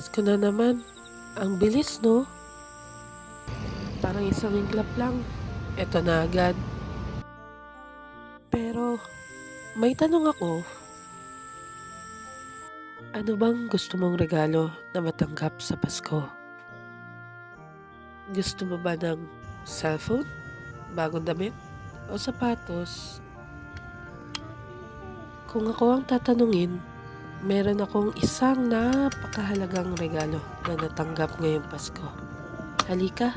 Pasko na naman. Ang bilis, no? Parang isang iglap lang. Eto na agad. Pero, may tanong ako. Ano bang gusto mong regalo na matanggap sa Pasko? Gusto mo ba ng cellphone, bagong damit, o sapatos? Kung ako ang tatanungin, meron akong isang napakahalagang regalo na natanggap ngayong Pasko. Halika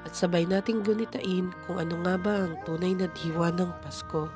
at sabay nating gunitain kung ano nga ba ang tunay na diwa ng Pasko.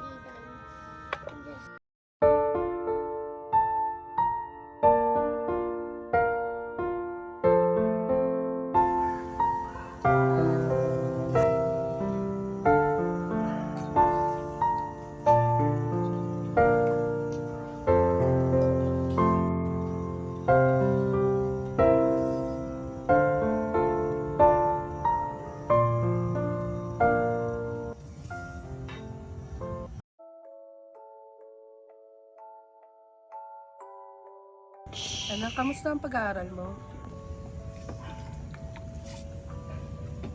Anak, kamusta ang pag-aaral mo?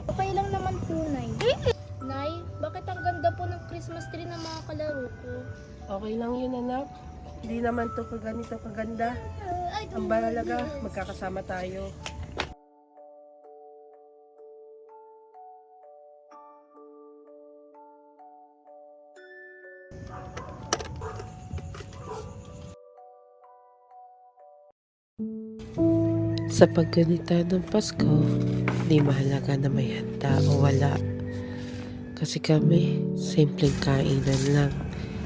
Okay lang naman po, Nay. Nay, bakit ang ganda po ng Christmas tree ng mga kalaro ko? Okay lang yun, anak. Hindi naman to ganito kaganda. Ang bahalaga, magkakasama tayo. Sa pagganita ng Pasko, di mahalaga na may handa o wala. Kasi kami, simpleng kainan lang.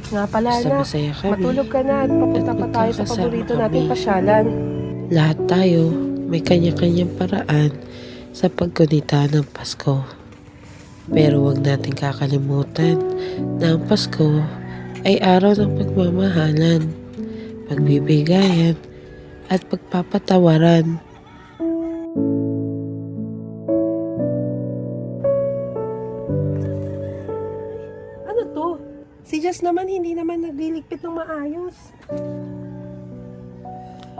Nga pala, Basta anak, masaya kami matulog ka na at papunta at pa tayo sa magkakasama paborito kami. nating pasyalan. Lahat tayo may kanya-kanyang paraan sa paggunita ng Pasko. Pero huwag natin kakalimutan na ang Pasko ay araw ng pagmamahalan, pagbibigayan, at pagpapatawaran. Ano to? Si Jess naman hindi naman nagliligpit ng maayos.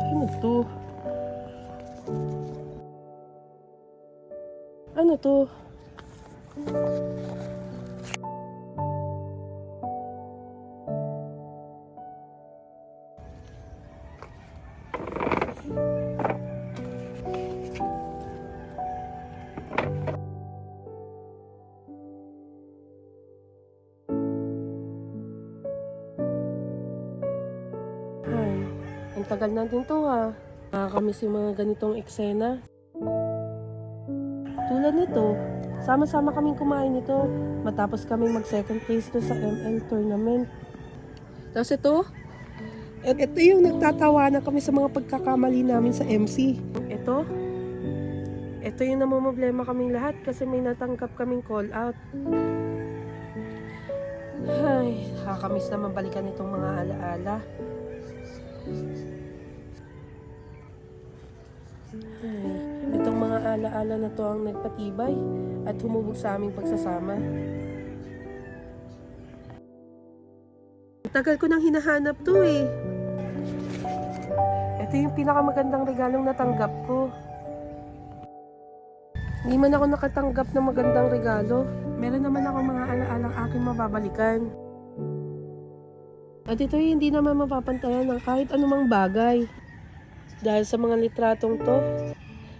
Ano to? Ano to? Ay, ang tagal natin to ha. Nakakamiss yung mga ganitong eksena. Tulad nito, sama-sama kaming kumain nito matapos kaming mag second place to sa ML tournament. Tapos ito yung nagtatawanan kami sa mga pagkakamali namin sa MC. Ito yung namumblema kaming lahat kasi may natanggap kaming call out. Ay, nakakamiss naman balikan itong mga alaala. Ay, itong mga alaala na to ang nagpatibay at humubog sa aming pagsasama. Tagal ko nang hinahanap to eh. Ito yung pinakamagandang regalong natanggap ko. Hindi man ako nakatanggap ng magandang regalo. Meron naman ako mga alaalang aking mababalikan. At ito hindi naman mapapantayan ng kahit anumang bagay. Dahil sa mga litratong to,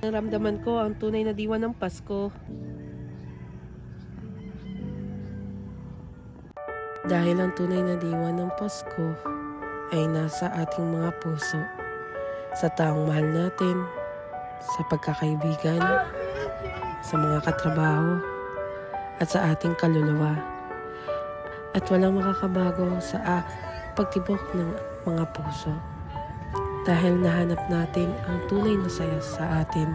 naramdaman ko ang tunay na diwa ng Pasko. Dahil ang tunay na diwa ng Pasko ay nasa ating mga puso, sa taong mahal natin, sa pagkakaibigan, sa mga katrabaho, at sa ating kaluluwa. At walang makakabago sa pagtibok ng mga puso. Dahil nahanap natin ang tunay na saya sa atin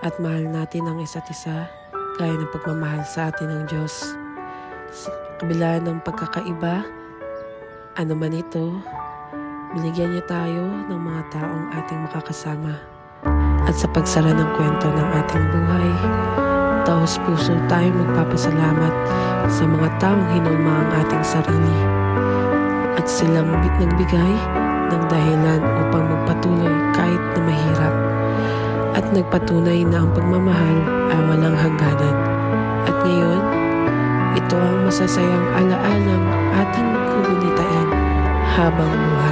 at mahal natin ang isa't isa gaya ng pagmamahal sa atin ng Diyos. Sa kabila ng pagkakaiba, ano man ito, binigyan niya tayo ng mga taong ating makakasama. At sa pagsara ng kwento ng ating buhay, taos puso tayo magpapasalamat sa mga taong hinulma ang ating sarili. At silang nagbigay ng dahilan upang magpatuloy kahit na mahirap. at nagpatunay na ang pagmamahal ay walang hangganan. At ngayon, ito ang masasayang alaalang ating gugunitain habang buhay.